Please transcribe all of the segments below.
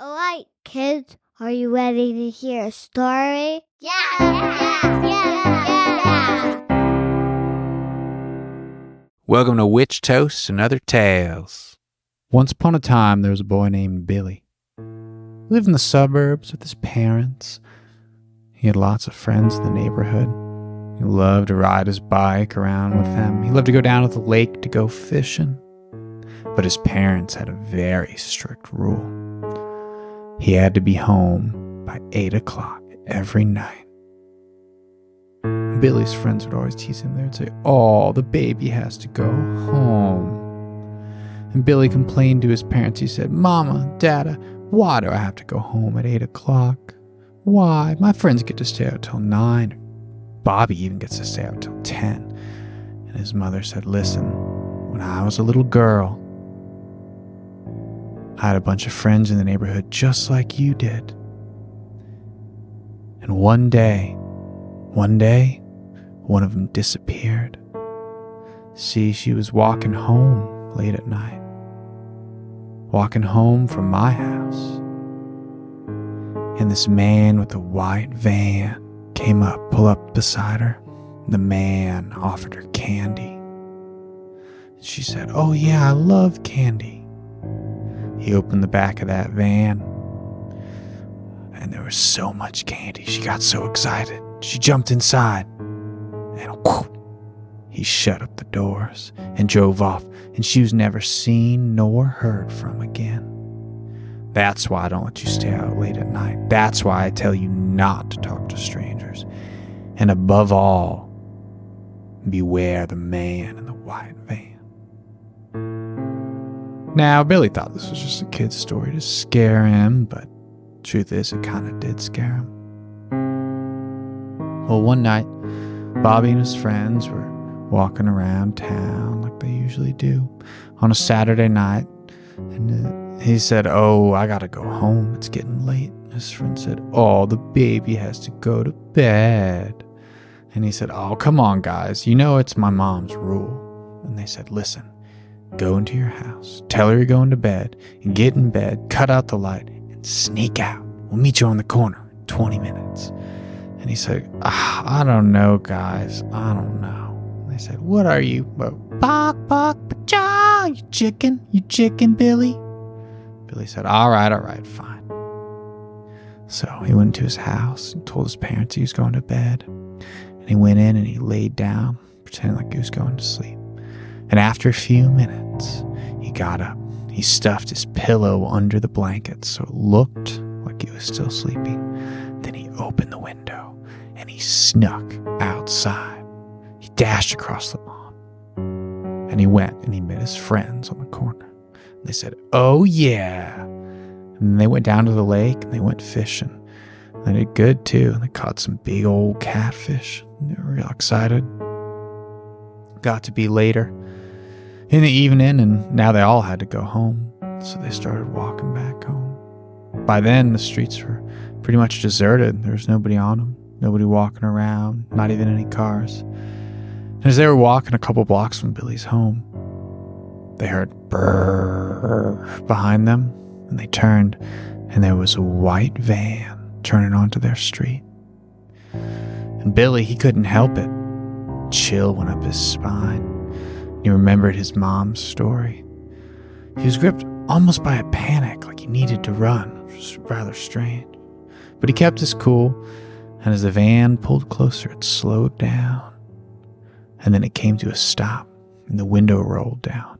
All right, kids, are you ready to hear a story? Yeah. Welcome to Witch Toast and Other Tales. Once upon a time, there was a boy named Billy. He lived in the suburbs with his parents. He had lots of friends in the neighborhood. He loved to ride his bike around with them. He loved to go down to the lake to go fishing. But his parents had a very strict rule. He had to be home by 8 o'clock every night. Billy's friends would always tease him. They would say, "Oh, the baby has to go home." And Billy complained to his parents. He said, "Mama, Dada, why do I have to go home at 8 o'clock? Why? My friends get to stay out till 9. Bobby even gets to stay out till 10. And his mother said, "Listen, when I was a little girl, I had a bunch of friends in the neighborhood just like you did. And one day, one of them disappeared. See, she was walking home late at night, walking home from my house. And this man with a white van came up, pulled up beside her. The man offered her candy. She said, 'Oh yeah, I love candy.' He opened the back of that van, and there was so much candy. She got so excited. She jumped inside, and whoosh, he shut up the doors and drove off, and she was never seen nor heard from again. That's why I don't let you stay out late at night. That's why I tell you not to talk to strangers. And above all, beware the man in the white van." Now, Billy thought this was just a kid's story to scare him, but truth is, it kind of did scare him. Well, one night, Bobby and his friends were walking around town like they usually do on a Saturday night, and he said, "Oh, I gotta go home. It's getting late." His friend said, "Oh, the baby has to go to bed." And he said, "Oh, come on, guys. You know it's my mom's rule." And they said, "Listen, go into your house, tell her you're going to bed, and get in bed, cut out the light, and sneak out. We'll meet you on the corner in 20 minutes. And he said, "I don't know, guys. I don't know." And they said, "What are you? Bark, bark, pacha, you chicken, Billy?" Billy said, all right, fine." So he went into his house and told his parents he was going to bed. And he went in and he laid down, pretending like he was going to sleep. And after a few minutes, he got up. He stuffed his pillow under the blankets so it looked like he was still sleeping. Then he opened the window and he snuck outside. He dashed across the lawn. And he went and he met his friends on the corner. They said, "Oh yeah." And they went down to the lake and they went fishing. They did good too. They caught some big old catfish. They were real excited. Got to be later in the evening, and now they all had to go home, so they started walking back home. By then, the streets were pretty much deserted. There was nobody on them, nobody walking around, not even any cars. And as they were walking a couple blocks from Billy's home, they heard brrr behind them, and they turned, and there was a white van turning onto their street. And Billy, he couldn't help it. Chill went up his spine. He remembered his mom's story. He was gripped almost by a panic, like he needed to run, which was rather strange. But he kept his cool, and as the van pulled closer, it slowed down. And then it came to a stop, and the window rolled down.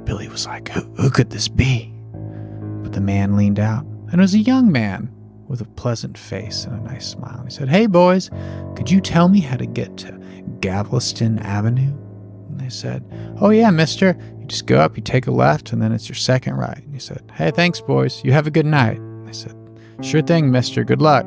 Billy was like, who could this be? But the man leaned out, and it was a young man with a pleasant face and a nice smile. He said, "Hey, boys, could you tell me how to get to Galveston Avenue?" And they said, "Oh yeah, mister. You just go up, you take a left, and then it's your second right." And he said, "Hey, thanks, boys. You have a good night." And they said, "Sure thing, mister. Good luck."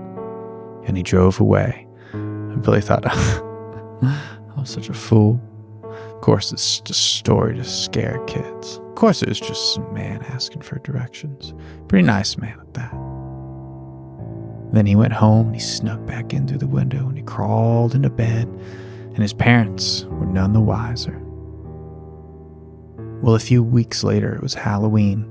And he drove away. And Billy thought, I was such a fool. Of course, it's just a story to scare kids. Of course, it was just some man asking for directions. Pretty nice man at that. Then he went home and he snuck back in through the window and he crawled into bed, and his parents were none the wiser. Well, a few weeks later, it was Halloween,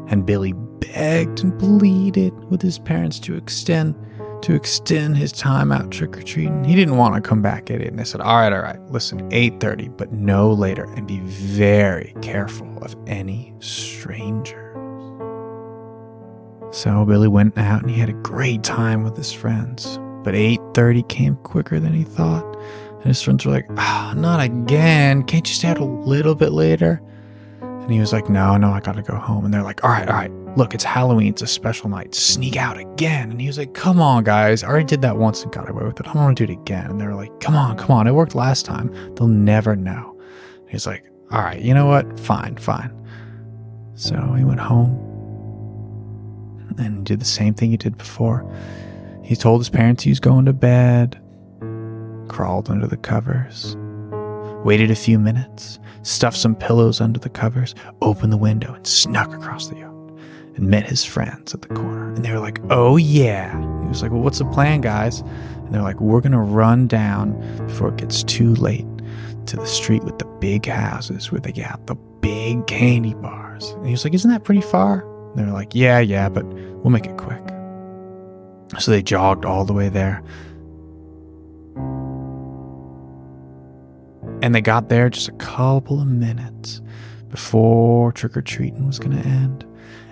And Billy begged and pleaded with his parents to extend his time out trick-or-treating. He didn't want to come back at it. And they said, all right, listen, 8:30, but no later. And be very careful of any strangers. So Billy went out and he had a great time with his friends. But 8:30 came quicker than he thought. And his friends were like, not again. Can't you stay out a little bit later? And he was like, no, I gotta go home. And they're like, all right. Look, it's Halloween. It's a special night. Sneak out again. And he was like, come on, guys. I already did that once and got away with it. I don't want to do it again. And they were like, come on. It worked last time. They'll never know. And he's like, all right, you know what? Fine. So he went home and did the same thing he did before. He told his parents he was going to bed, crawled under the covers, waited a few minutes, stuffed some pillows under the covers, opened the window, and snuck across the yard and met his friends at the corner. And they were like, oh yeah. He was like, well, what's the plan, guys? And they're like, we're going to run down before it gets too late to the street with the big houses where they got the big candy bars. And he was like, isn't that pretty far? And they were like, yeah, but we'll make it quick. So they jogged all the way there. And they got there just a couple of minutes before trick-or-treating was going to end.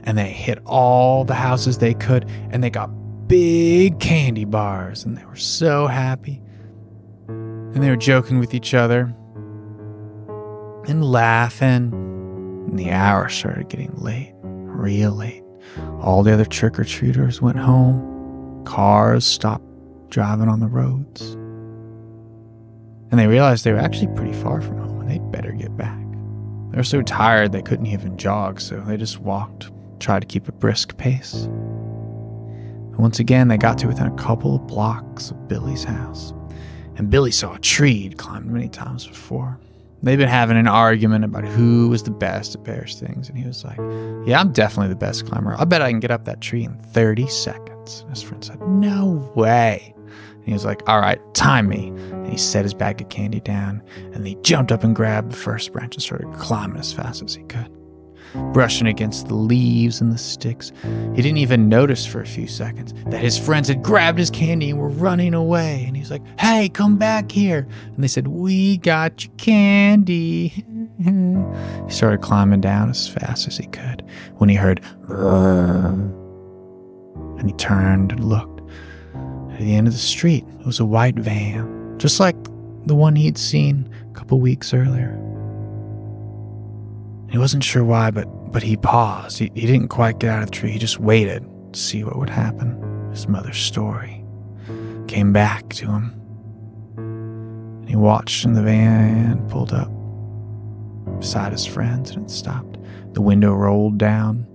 And they hit all the houses they could, and they got big candy bars, and they were so happy. And they were joking with each other and laughing. And the hour started getting late, real late. All the other trick-or-treaters went home. Cars stopped driving on the roads. And they realized they were actually pretty far from home, and they'd better get back. They were so tired they couldn't even jog, so they just walked, tried to keep a brisk pace. And once again, they got to within a couple of blocks of Billy's house. And Billy saw a tree he'd climbed many times before. They'd been having an argument about who was the best at various things, and he was like, yeah, I'm definitely the best climber. I bet I can get up that tree in 30 seconds. And his friend said, no way. And he was like, all right, time me. And he set his bag of candy down, and he jumped up and grabbed the first branch and started climbing as fast as he could, brushing against the leaves and the sticks. He didn't even notice for a few seconds that his friends had grabbed his candy and were running away. And he was like, hey, come back here. And they said, we got your candy. He started climbing down as fast as he could when he heard, and he turned and looked. At the end of the street, it was a white van, just like the one he'd seen a couple weeks earlier. He wasn't sure why, but he paused. He didn't quite get out of the tree. He just waited to see what would happen. His mother's story came back to him. And he watched and the van pulled up beside his friends, and it stopped. The window rolled down.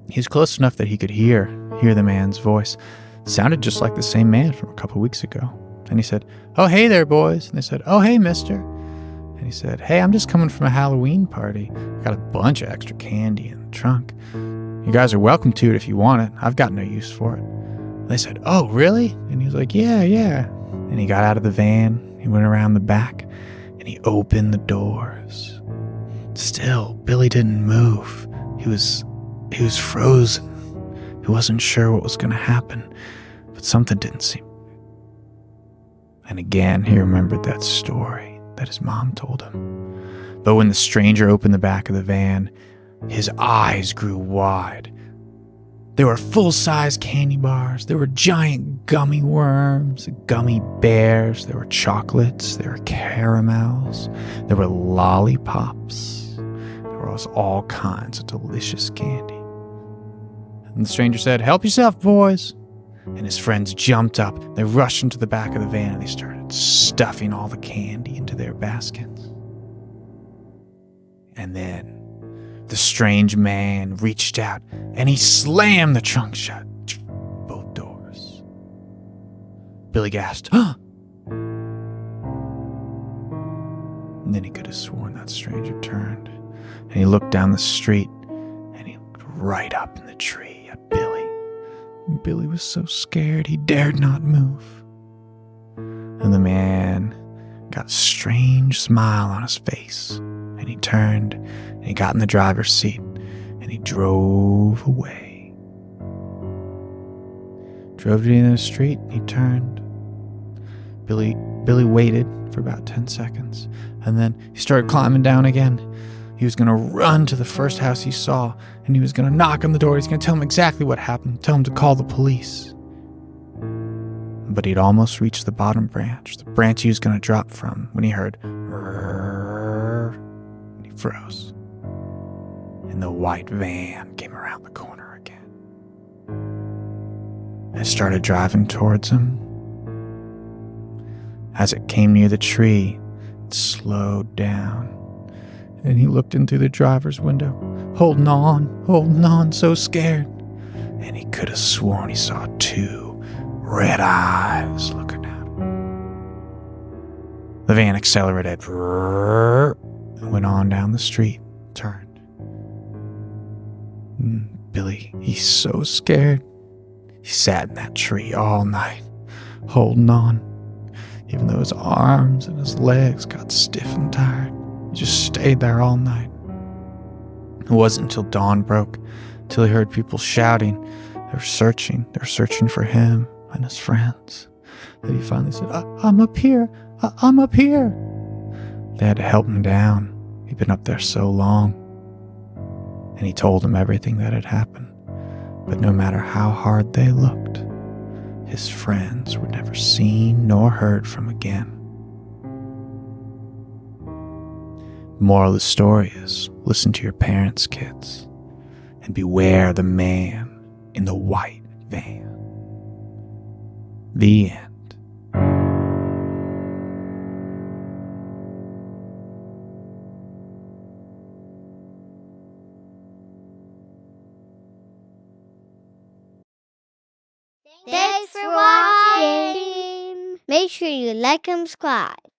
He was close enough that he could hear the man's voice. It sounded just like the same man from a couple weeks ago. And he said, oh, hey there, boys. And they said, oh, hey, mister. And he said, hey, I'm just coming from a Halloween party. I got a bunch of extra candy in the trunk. You guys are welcome to it if you want it. I've got no use for it. And they said, oh, really? And he was like, yeah. And he got out of the van. He went around the back, and he opened the doors. Still, Billy didn't move. He was frozen. He wasn't sure what was going to happen, but something didn't seem. And again, he remembered that story that his mom told him. But when the stranger opened the back of the van, his eyes grew wide. There were full-size candy bars. There were giant gummy worms, gummy bears. There were chocolates. There were caramels. There were lollipops. There was all kinds of delicious candy. And the stranger said, help yourself, boys. And his friends jumped up. They rushed into the back of the van, and they started stuffing all the candy into their baskets. And then the strange man reached out, and he slammed the trunk shut. Both doors. Billy gasped, huh? And then he could have sworn that stranger turned, and he looked down the street, and he looked right up in the tree at Billy. And Billy was so scared he dared not move. And the man got a strange smile on his face, and he turned, and he got in the driver's seat, and he drove away. Drove to the end of the street, and he turned. Billy waited for about 10 seconds, and then he started climbing down again. He was going to run to the first house he saw, and he was going to knock on the door. He's going to tell him exactly what happened, tell him to call the police. But he'd almost reached the bottom branch, the branch he was going to drop from, when he heard, and he froze. And the white van came around the corner again. It started driving towards him. As it came near the tree, it slowed down, and he looked in through the driver's window, holding on, so scared. And he could have sworn he saw 2 red eyes looking at him. The van accelerated and went on down the street, turned. Billy, he's so scared. He sat in that tree all night, holding on. Even though his arms and his legs got stiff and tired, he just stayed there all night. It wasn't until dawn broke, till he heard people shouting. They were searching for him and his friends, that he finally said, I'm up here, I'm up here. They had to help him down. He'd been up there so long. And he told them everything that had happened. But no matter how hard they looked, his friends were never seen nor heard from again. The moral of the story is, listen to your parents, kids, and beware the man in the white van. The end. Thanks for watching. Make sure you like and subscribe.